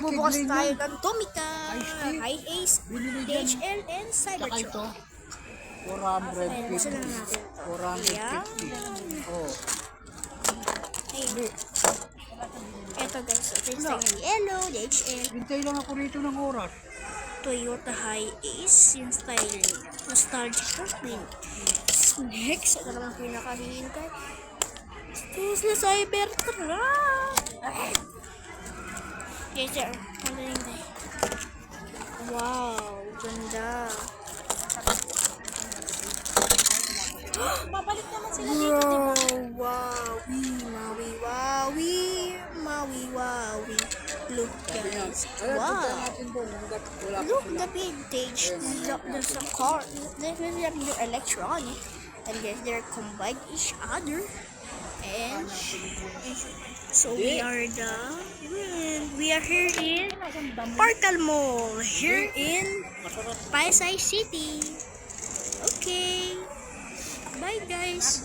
magbubukas kidney tayo yan. ng Tomica, Ice-Tea. High Ace, Binili dyan. DHL, and Tsaka Cybertruck. ito. Ayan, buksan na 450. natin ito. 450. Oh. Ayun. Ito guys, so ito yung yellow, DHL, Hintay lang ako rito ng oras. Toyota High Ace, yung style nostalgic na. Next, ito naman pinakahihintay. Tesla Cybertruck. Okay, sir. Ano na hintay? Wow, ganda. Babalik naman sila dito, di ba? Wowie, Maui, Wowie, Maui, Wowie. Look guys, wow. Look the vintage, look there's a car, they're electronic, and guys they're combined each other, and so we are here in Parkal Mall, here in Pasay City. Okay, bye guys.